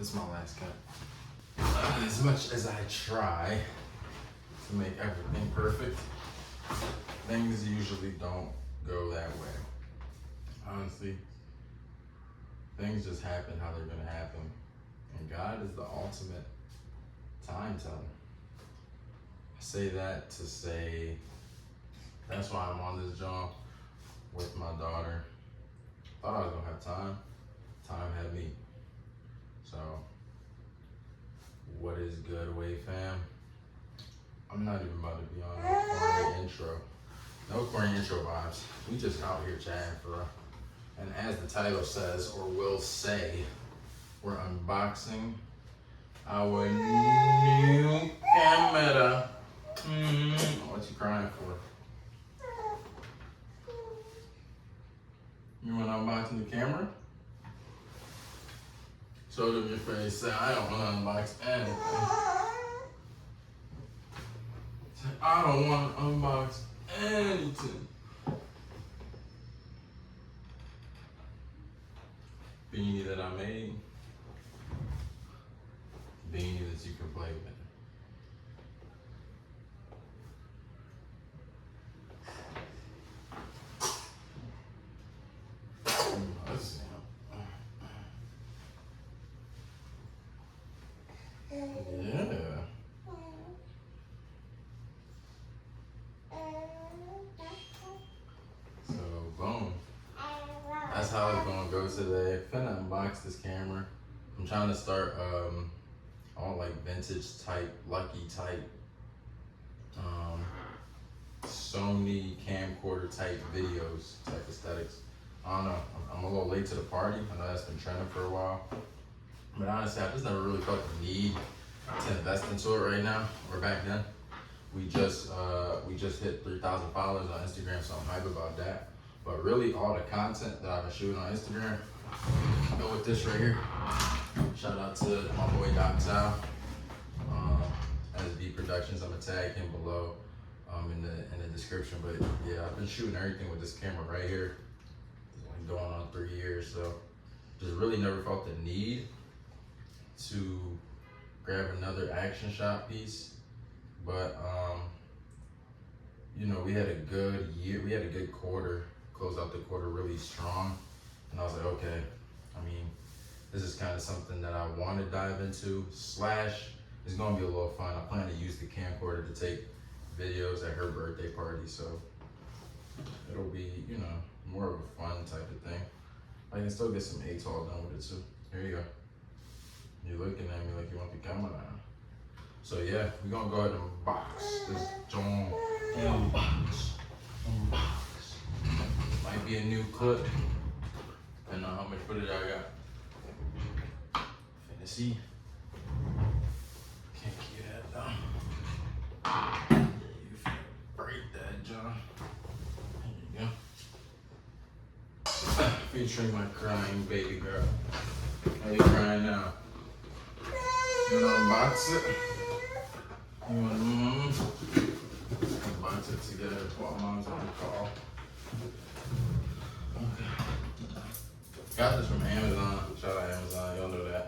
This is my last cut. As much as I try to make everything perfect, things usually don't go that way. Honestly, things just happen how they're gonna happen. And God is the ultimate time teller. I say that to say, that's why I'm on this job with my daughter. Thought I was gonna have time. Time had me. So, what is good, Way fam? I'm not even about to be on a corny intro. No corny intro vibes. We just out here chatting for real. And as the title says, or will say, we're unboxing our new camera. What you crying for? You want to unbox the camera? Show them your face. Say, I don't want to unbox anything. Say, I don't want to unbox anything. Beanie that I made. Beanie that you can play with. Let's see. Yeah. So, boom. That's how it's gonna go today. Finna unbox this camera. I'm trying to start all like vintage type, lucky type, Sony camcorder type videos, type aesthetics. I don't know. I'm a little late to the party. I know that's been trending for a while. But honestly, I just never really felt the need to invest into it right now or back then. We just hit 3,000 followers on Instagram, so I'm hype about that. But really, all the content that I've been shooting on Instagram, go with this right here. Shout out to my boy Doc Sal, SB Productions. I'm gonna tag him below in the description. But yeah, I've been shooting everything with this camera right here. It's been going on 3 years, so just really never felt the need to grab another action shot piece. But you know, we had a good year, we had a good quarter, closed out the quarter really strong, and I was like, okay, I mean, this is kind of something that I want to dive into, slash it's gonna be a little fun. I plan to use the camcorder to take videos at her birthday party, so it'll be, you know, more of a fun type of thing. I can still get some ATOL done with it too. Here you go. You're looking at me like you want the camera now. So yeah, we're gonna go ahead and box this joint. Unbox. Might be a new clip. Depending on how much footage I got. Finna see. Can't keep that down. You finna break that, John. There you go. Featuring my crying baby girl. How you crying now? You wanna unbox it? You wanna unbox it together while mom's on the call? Okay. Got this from Amazon. Shout out Amazon, y'all know that.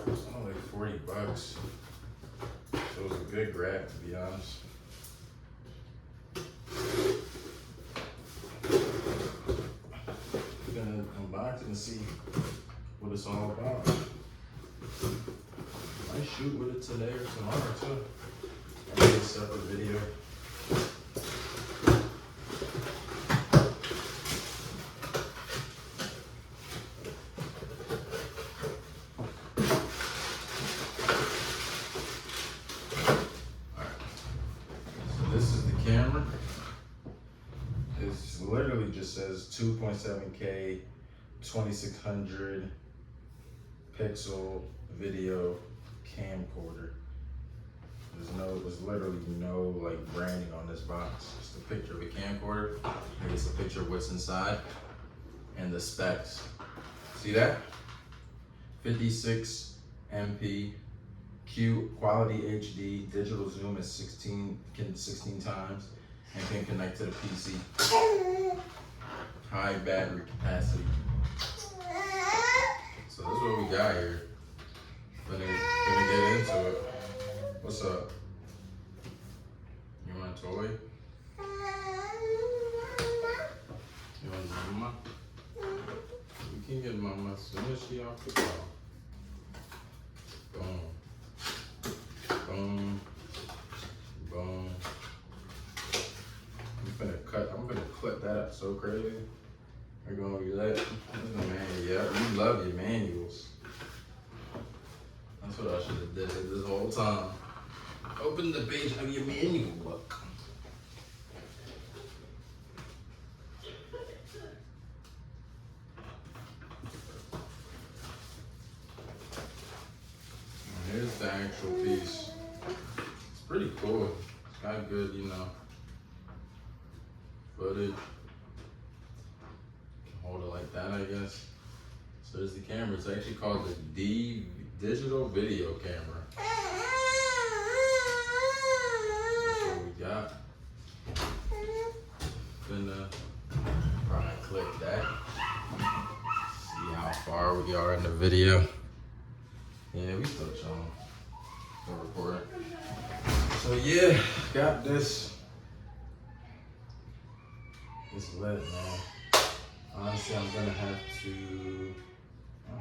It's only like 40 bucks. So it was a good grab, to be honest. We're gonna unbox it and see what it's all about. Might shoot with it today or tomorrow too. I'll make a separate video. Alright. So this is the camera. It literally just says 2.7K, 2600 pixel video camcorder. There's literally no like branding on this box. Just a picture of a camcorder. And it's a picture of what's inside and the specs. See that? 56 MP, Q quality HD, digital zoom is 16 times, and can connect to the PC. High battery capacity. So this is what we got here. Gonna get into it. What's up? You want a toy? You want mama? You can get mama as soon as she off the call. Boom. Boom. Boom. I'm gonna clip that up so crazy. We're gonna be like, yeah, you love your manuals. That's what I should have did this whole time. Open the page of your manual book. And here's the actual piece. It's pretty cool. It's got good, footage. Hold it like that, I guess. So there's the camera. It's actually called the digital video camera. That's what we got. Gonna probably click that. See how far we are in the video. Yeah, we still chilling. Still recording. So yeah, got this. It's lit, man. Honestly, I'm gonna have to. I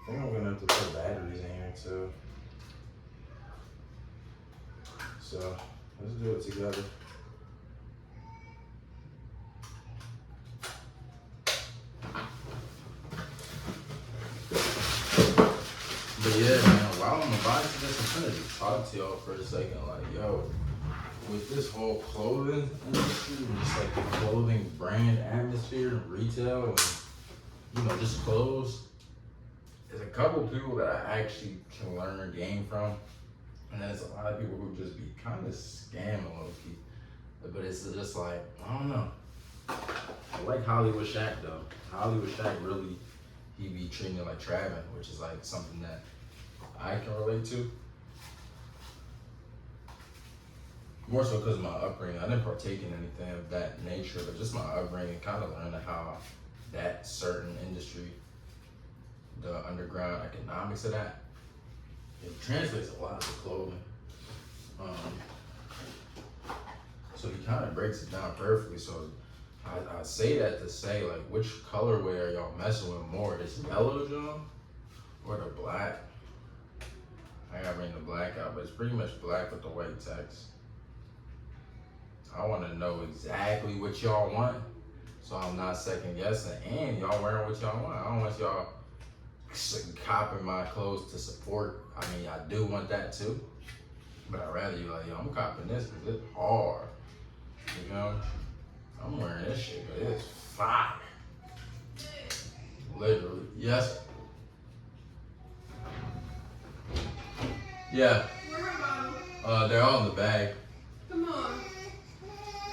think I'm gonna have to put batteries in here too. So let's do it together. But yeah, man, while I'm about to this, I'm gonna just talk to y'all for a second. Like, yo, with this whole clothing industry, and just like the clothing brand atmosphere and retail and, just clothes, there's a couple people that I actually can learn a game from. And there's a lot of people who just be kind of scamming low-key. But it's just like, I don't know. I like Hollywood Shaq though. Hollywood Shaq really, he be treating it like trapping, which is like something that I can relate to. More so because of my upbringing. I didn't partake in anything of that nature, but just my upbringing, kind of learning how that certain industry, the underground economics of that, it translates a lot to clothing. So he kind of breaks it down perfectly. So I say that to say, like, which colorway are y'all messing with more? This yellow John or the black? I gotta bring the black out, but it's pretty much black with the white text. I want to know exactly what y'all want, so I'm not second guessing. And y'all wearing what y'all want. I don't want y'all copping my clothes to support. I mean, I do want that too, but I'd rather you like, yo, I'm copping this because it's hard. I'm wearing this shit, but it's fire. Literally, yes. Yeah. They're all in the bag. Come on.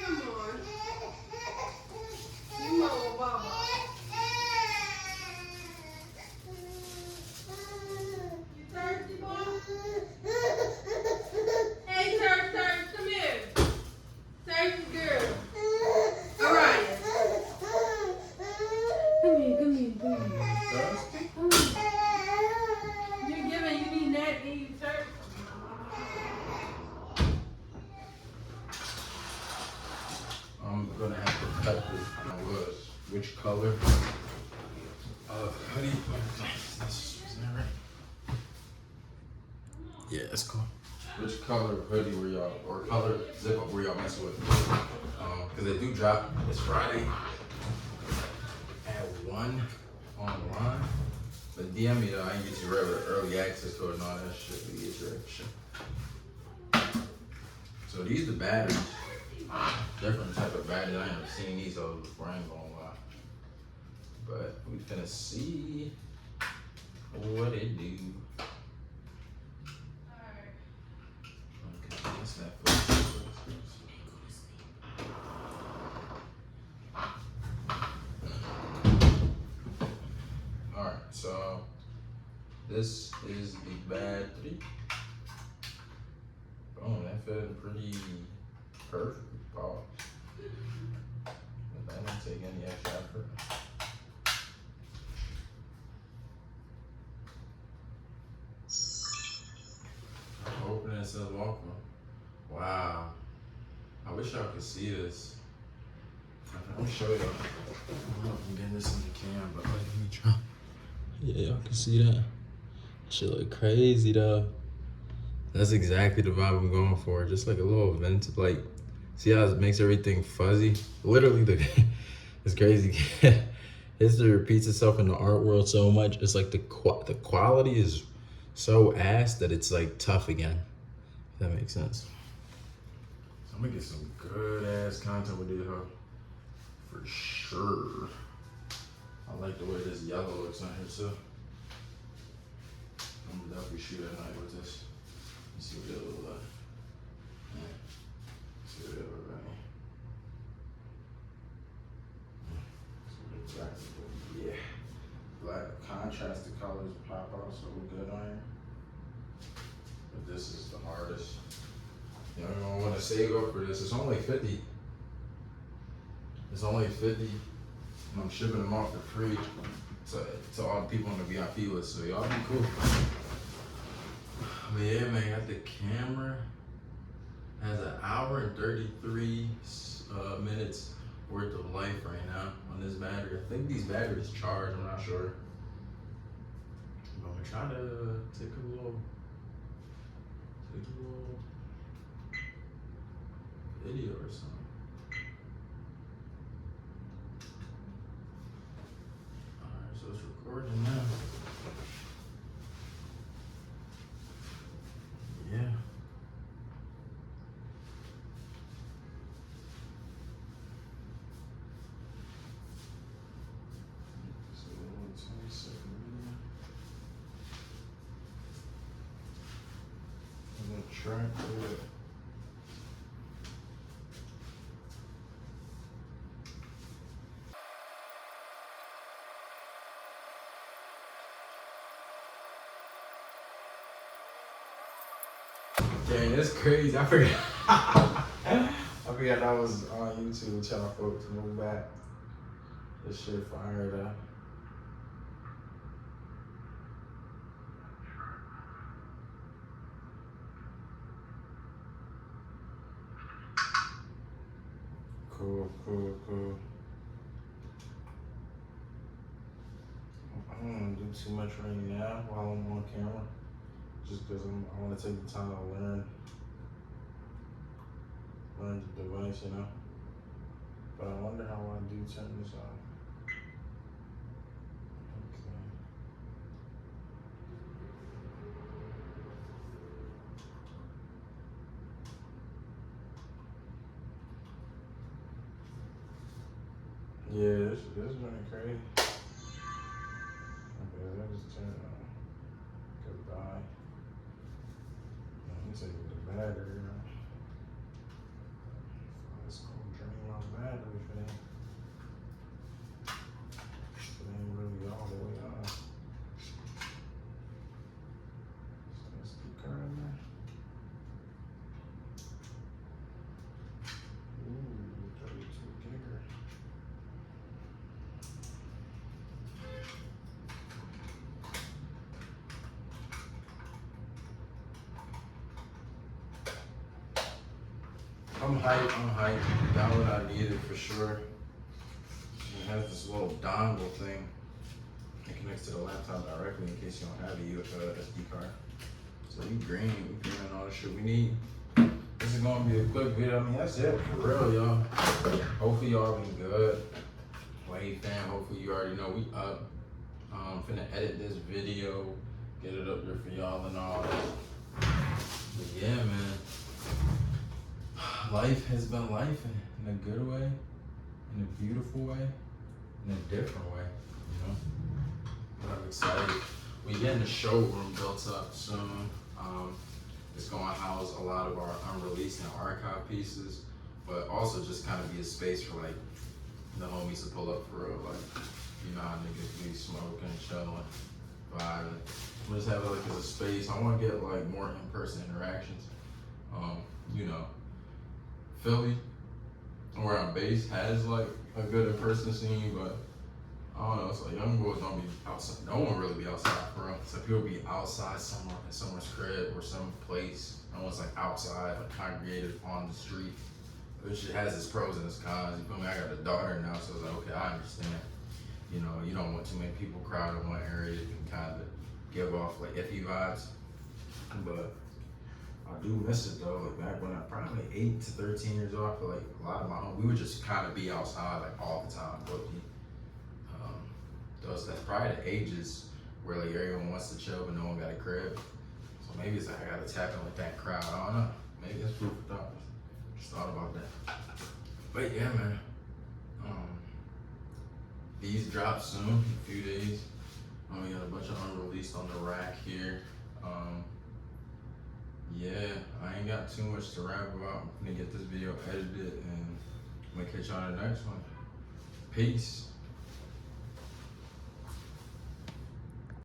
Come on. You know, Baba. You thirsty, boy? Hey, Turk, come here. Thirsty girl. All right. Come here. Thirsty? You need that, do you, Turk? I'm gonna have to cut this. Which color? Hoodie. Is that right? Yeah, it's cool. Which color hoodie were y'all, or color zip up were y'all messing with? Because they do drop this Friday at 1 online. But DM me though, I can get you early access to it and all that shit to get your shit. So these the batteries. Different type of batteries. I ain't never seen these others before, I ain't gonna lie. But we finna see what it do. Okay, that's that first. Alright, so this is the battery. Boom, that felt pretty perfect. Pause. But that didn't take any extra effort. says welcome. Wow. I wish y'all could see this. Let me show y'all. I don't know if I'm getting this in the cam, but let me try. Yeah, y'all can see that. Shit look crazy though. That's exactly the vibe I'm going for. Just like a little vent, like, see how it makes everything fuzzy? Literally, it's crazy. History repeats itself in the art world so much. It's like the quality is so ass that it's like tough again. If that makes sense. So I'm gonna get some good ass content with this, huh? For sure. I like the way this yellow looks on here too. I'm gonna definitely shoot at night with this. Let's see what it looks like. Yeah. See what it looks like. See what it looks like. Yeah. Black contrasted colors pop out so good on here. But this is the hardest. You know, I want to save up for this. It's only 50. It's only 50. And I'm shipping them off for free to all the people on the VIP list. So y'all be cool. But yeah, man, got the camera. Has an hour and 33 minutes worth of life right now on this battery. I think these batteries charge, I'm not sure. But I'm gonna try to take a little video or something. Alright, so it's recording now. Yeah. So 20-second video. I'm gonna try to it. Dang, that's crazy. I forgot. I forgot I was on YouTube with y'all folks. Move back. This shit fired up. Cool. I don't want to do too much right now while I'm on camera. Just because I want to take the time to learn the device, you know. But I wonder how I do turn this on. Okay. Yeah, this is running crazy. Okay, that just turned on. Goodbye. I'm taking the battery, you know. It's gonna drain my battery if it ain't really all the way on. So let's keep current there. Ooh, 32 gigger. I'm hyped. Got what I needed for sure. It has this little dongle thing. It connects to the laptop directly in case you don't have a SD card. So we green all the shit we need. This is gonna be a quick video. I mean, that's it for real, y'all. Hopefully y'all been good. Wave fam, hopefully you already know we up. Finna edit this video, get it up there for y'all and all. But yeah, man. Life has been life in a good way, in a beautiful way, in a different way, you know? But I'm excited. We getting the showroom built up soon. It's gonna house a lot of our unreleased and archive pieces, but also just kind of be a space for like the homies to pull up for real. Like, you know how niggas be smoking, chilling, vibing. I'm just have it like as a space. I want to get like more in-person interactions. You know, Philly, where I'm based, has like a good in-person scene, but I don't know, it's like young boys don't be outside. No one really be outside for real. So people be outside somewhere in someone's crib or some place. No one's like outside, like congregated on the street. Which has its pros and its cons. You feel me? I got a daughter now, so it's like, okay, I understand. You know, you don't want too many people crowded in one area. It can kind of give off like iffy vibes. But I do miss it though. Like back when I probably 8 to 13 years old, I feel like a lot of my home, we would just kind of be outside like all the time. That's probably the ages where like everyone wants to chill but no one got a crib. So maybe it's like I gotta tap in with that crowd. I don't know. Maybe that's food for thought. Just thought about that. But yeah, man. These drop soon, in a few days. We got a bunch of unreleased on the rack here. Yeah, I ain't got too much to rap about. I'm gonna get this video edited and I'm gonna catch you on the next one. Peace.